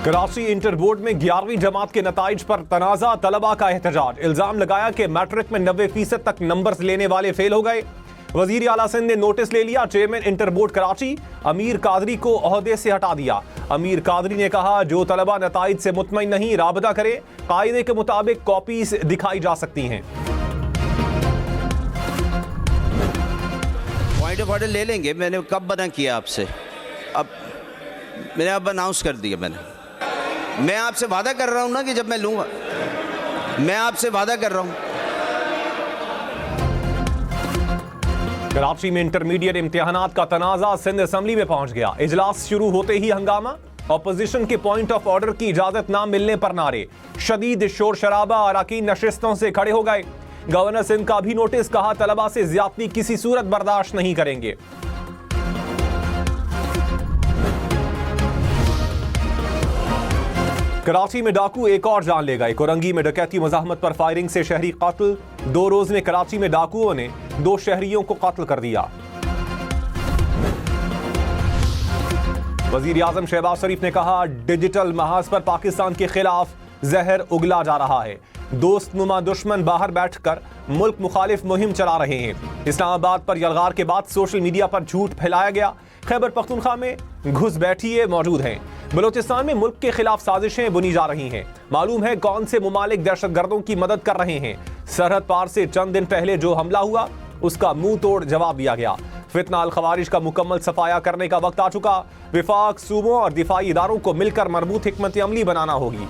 Karachi inter board में 11वीं जमात के नताइज पर तनाज़ा, तलबा का एहतजाज। इल्जाम लगाया कि मैट्रिक में 90% तक नंबर्स लेने वाले फेल हो गए। वजीर आला सिंध ने नोटिस ले लिया। चेयरमैन इंटर बोर्ड कराची अमीर कादरी को ओहदे से हटा दिया। अमीर कादरी ने कहा, जो तलबा नताइज से मुतमईन नहीं, राबता करे। कायदे के मुताबिक कॉपीज दिखाई जा सकती हैं। पॉइंट ऑफ ऑर्डर ले लेंगे। मैंने कब बना किया आपसे? अब मैंने अब अनाउंस कर दिया। मैं आपसे वादा कर रहा हूं ना कि जब मैं लूंगा, मैं आपसे वादा कर रहा हूं। कराची में इंटरमीडिएट इम्तिहानात का तनाज़ा सिंध असम्बली में पहुंच गया। इजलास शुरू होते ही हंगामा। ऑपोजिशन के पॉइंट ऑफ ऑर्डर की इजाजत ना मिलने पर नारे, शदीद शोर शराबा। अराकीन नशिस्तों से खड़े हो गए। गवर्नर सिंध का भी नोटिस, कहा तलबा से ज्यादती किसी सूरत बर्दाश्त नहीं करेंगे। कराची में डाकू एक और जान ले गए। कोरंगी में डकैती मुजाहमत पर फायरिंग से शहरी कातिल। 2 रोज में कराची में डाकुओं ने 2 शहरियों को कातिल कर दिया। वजीर आजम शहबाज शरीफ ने कहा, डिजिटल महाज पर पाकिस्तान के खिलाफ जहर उगला जा रहा है। दोस्त नुमा दुश्मन बाहर बैठकर मुल्क मुखालिफ मुहिम चला रहे हैं। इस्लामाबाद पर यलगार के बाद सोशल मीडिया पर झूठ फैलाया गया। खैबर पख्तूनख्वा में घुस बैठिए मौजूद हैं। बलोचिस्तान में मुल्क के खिलाफ साजिशें बुनी जा रही हैं। मालूम है कौन से मुमालिक दहशतगर्दों की मदद कर रहे हैं। सरहद पार से चंद दिन पहले जो हमला हुआ, उसका मुंह तोड़ जवाब दिया गया। फितना अल खवारिज का मुकम्मल सफाया करने का वक्त आ चुका। विफाक, सूबों और दिफाई इदारों को मिलकर मरबूत हिकमत अमली बनाना होगी।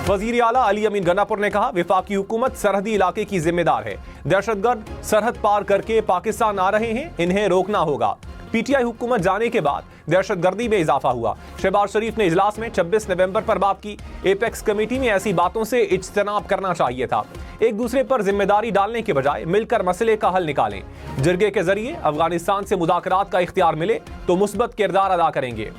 वजीर आला अली अमीन गन्नापुर ने कहा, विफाकी हुकूमत सरहदी इलाके की जिम्मेदार है। दहशतगर्द सरहद पार करके पाकिस्तान आ रहे हैं, इन्हें रोकना होगा। पीटीआई हुकूमत जाने के बाद दहशतगर्दी में इजाफा हुआ। शहबाज शरीफ ने इजलास में 26 नवंबर पर बात की। एपेक्स कमेटी में ऐसी बातों से इज्तनाब करना चाहिए था। एक दूसरे पर जिम्मेदारी डालने के बजाय मिलकर मसले का हल निकालें। जिरगे के जरिए अफगानिस्तान से मुज़ाकरात का इख्तियार मिले तो मुस्बत किरदार अदा करेंगे।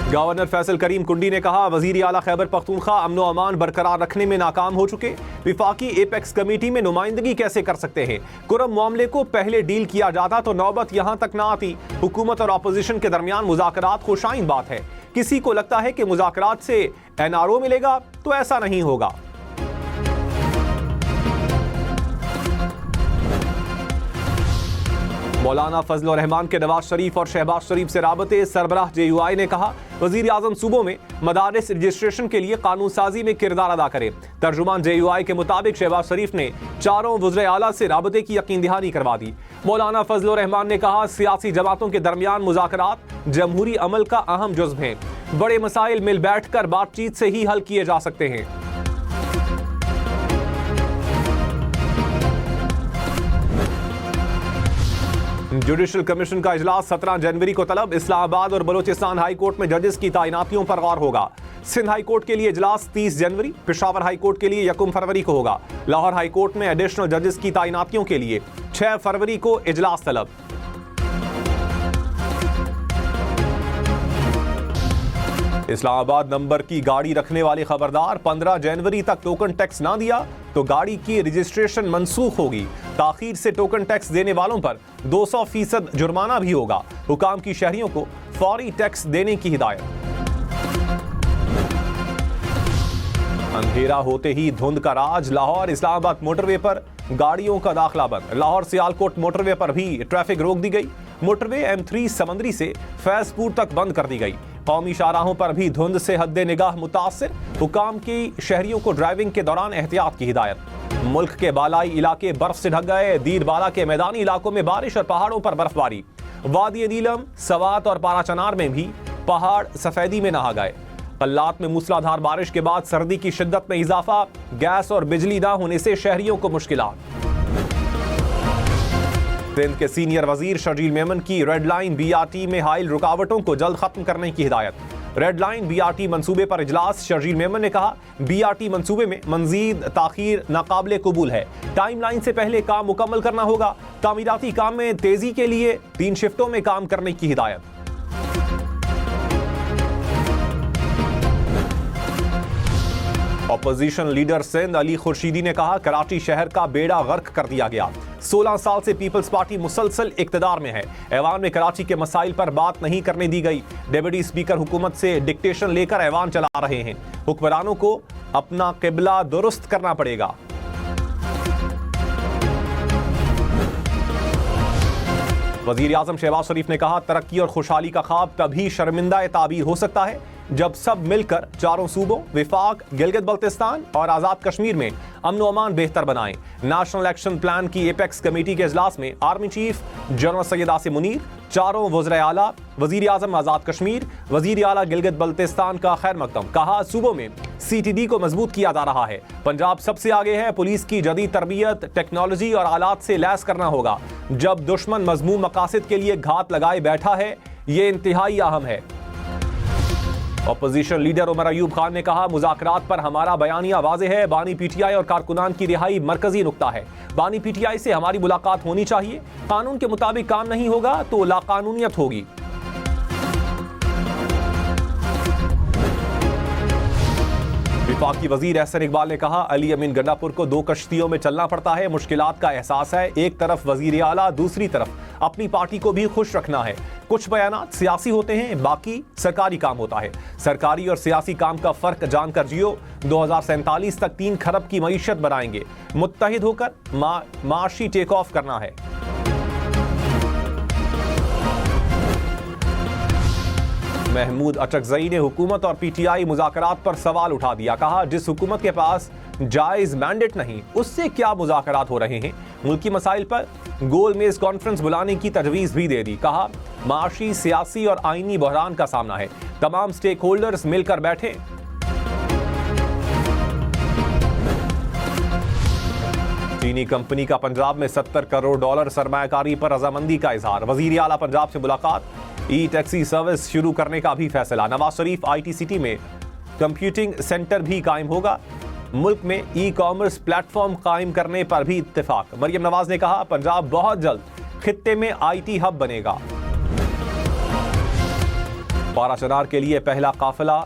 गवर्नर फैसल करीम कुंडी ने कहा, वजीर आला खैबर पख्तूनख्वा अमन व अमान बरकरार रखने में नाकाम हो चुके। विफाकी एपेक्स कमेटी में नुमाइंदगी कैसे कर सकते हैं? कुरम मामले को पहले डील किया जाता तो नौबत यहां तक ना आती। हुकूमत और अपोजिशन के दरमियान मुज़ाकरात खुशाइन बात है। किसी को लगता है कि मुज़ाकरात से एनआरओ मिलेगा, तो ऐसा नहीं होगा। मौलाना फजल रहमान के नवाज शरीफ और शहबाज शरीफ से राबते। सरबराह JUI ने कहा, वजीर आजम सूबों में मदारिस रजिस्ट्रेशन के लिए कानून साजी में किरदार अदा करे। तर्जुमान JUI के मुताबिक शहबाज शरीफ ने 4 वज़ीर आला से राबते की यकीन दहानी करवा दी। मौलाना फजल रहमान ने कहा, सियासी जमातों के दरमियान मुज़ाकरात जमहूरी अमल का अहम जुज़्व हैं। बड़े मसाइल मिल बैठ कर बातचीत से ही हल किए जा सकते हैं। जुडिशल कमीशन का इजलास 17 जनवरी को तलब। इस्लामाबाद और बलोचिस्तान हाई कोर्ट में जजेस की तैनातियों पर गौर होगा। सिंध हाई कोर्ट के लिए इजलास 30 जनवरी, पेशावर हाई कोर्ट के लिए 1 फरवरी को होगा। लाहौर हाई कोर्ट में एडिशनल जजेस की तैनातियों के लिए 6 फरवरी को इजलास तलब। इस्लामाबाद नंबर की गाड़ी रखने वाले खबरदार, 15 जनवरी तक टोकन टैक्स ना दिया तो गाड़ी की रजिस्ट्रेशन मनसूख होगी। ताखीर से टोकन टैक्स देने वालों पर 200% जुर्माना भी होगा। हुकाम की शहरियों को फौरी टैक्स देने की हिदायत। अंधेरा होते ही धुंध का राज। लाहौर इस्लामाबाद मोटरवे पर गाड़ियों का दाखिला बंद। लाहौर सियालकोट मोटरवे पर भी ट्रैफिक रोक दी गई। मोटरवे M3 समंदरी से फैजपुर तक बंद कर दी गई। कौमी शाहराहों पर भी धुंध से हद्दे निगाह मुतासिर। हुकाम की शहरियों को ड्राइविंग के दौरान एहतियात की हिदायत। मुल्क के बालाई इलाके बर्फ से ढक गए। दीर बाला के मैदानी इलाकों में बारिश और पहाड़ों पर बर्फबारी। वादी नीलम, सवात और पाराचनार में भी पहाड़ सफेदी में नहा गए। कल्लात में मूसलाधार बारिश के बाद सर्दी की शिद्दत में इजाफा। गैस और बिजली ना होने से शहरियों को मुश्किलात। सिंध के सीनियर वजीर शर्जील मेमन की रेड लाइन BRT में हाइल रुकावटों को जल्द खत्म करने की हिदायत। रेड लाइन BRT मंसूबे पर इजलास। शर्जील मेमन ने कहा, BRT मंसूबे में मजीद ताखीर नाकाबिले कबूल है। टाइम लाइन से पहले काम मुकम्मल करना होगा। तामीराती काम में तेजी के लिए 3 शिफ्टों में काम करने की हिदायत। ऑपोजिशन लीडर सिंध अली खुर्शीदी ने कहा कराची शहर का बेड़ा गर्क कर दिया गया। 16 साल से पीपल्स पार्टी मुसलसल इक्तदार में है। ऐवान में कराची के मसाइल पर बात नहीं करने दी गई। डिप्टी स्पीकर हुकूमत से डिक्टेशन लेकर ऐवान चला रहे हैं। हुक्मरानों को अपना किबला दुरुस्त करना पड़ेगा। वजीर आजम शहबाज शरीफ ने कहा तरक्की और खुशहाली का ख्वाब तभी शर्मिंदा ताबीर हो सकता है जब सब मिलकर चारों सूबों विफाक, गिलगित बल्तिस्तान और आज़ाद कश्मीर में अमन व अमान बेहतर बनाएं। नेशनल एक्शन प्लान की एपेक्स कमेटी के इजलास में army chief general Syed Asim Munir, चारों वज़ीर आला, वजीर आजम आज़ाद कश्मीर, वजीर आला गिलगित बल्तिस्तान का खैर मकदम। कहा सूबों में CTD को मजबूत किया जा रहा है। पंजाब सबसे आगे है। पुलिस की जदीद तरबियत, टेक्नोलॉजी और आलात से लैस करना होगा। जब दुश्मन मजमूम मकासद के लिए घात लगाए बैठा है, ये इंतहाई अहम है। ऑपोजिशन लीडर उमर अयूब खान ने कहा मुज़ाकरात पर हमारा बयानिया वाज़ेह है। बानी PTI और कारकुनान की रिहाई मरकजी नुक्ता है। बानी PTI से हमारी मुलाकात होनी चाहिए। कानून के मुताबिक काम नहीं होगा तो लाकानूनियत होगी। विफाकी वजीर एहसन इकबाल ने कहा अली अमीन गंडापुर को 2 कश्तियों में चलना पड़ता है। मुश्किलात का एहसास है। एक तरफ वजीर आला, दूसरी तरफ अपनी पार्टी को भी खुश रखना है। कुछ बयानात सियासी होते हैं, बाकी सरकारी काम होता है। सरकारी और सियासी काम का फर्क जानकर जियो। 2047 तक 3 खरब की मईशत बनाएंगे। मुत्तहिद होकर माशी टेक ऑफ करना है। महमूद अचकजई ने हुकूमत और PTI मुज़ाकरात पर सवाल उठा दिया। कहा जिस हुकूमत के पास जायज मैंडेट नहीं उससे क्या मुज़ाकरात हो रहे हैं। मुल्की मसाइल पर गोल मेज कॉन्फ्रेंस बुलाने की तजवीज़ भी दे दी। कहा माशी, सियासी और आईनी बहरान का सामना है। तमाम स्टेक होल्डर्स मिलकर बैठे। चीनी कंपनी का पंजाब में $70 करोड़ सरमायाकारी पर रजामंदी का इजहार। वजीर आला पंजाब से मुलाकात। टैक्सी सर्विस शुरू करने का भी फैसला। नवाज शरीफ ITCT में कंप्यूटिंग सेंटर भी कायम होगा। मुल्क में ई-कॉमर्स प्लेटफॉर्म कायम करने पर भी इत्तेफाक। मरियम नवाज ने कहा पंजाब बहुत जल्द खित्ते में IT हब बनेगा। पारा चनार के लिए पहला काफिला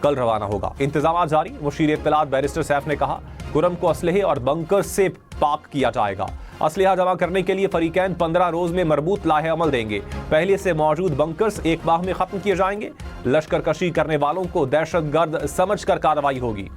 कल रवाना होगा। इंतजाम जारी। मुशीर इत्तलात बैरिस्टर सैफ ने कहा कुरम को असलहे और बंकर से पाक किया जाएगा। असलहा जमा करने के लिए फरीकैन 15 रोज में मरबूत लाहे अमल देंगे। पहले से मौजूद बंकर्स 1 माह में खत्म किए जाएंगे। लश्कर कशी करने वालों को दहशतगर्द समझकर कार्रवाई होगी।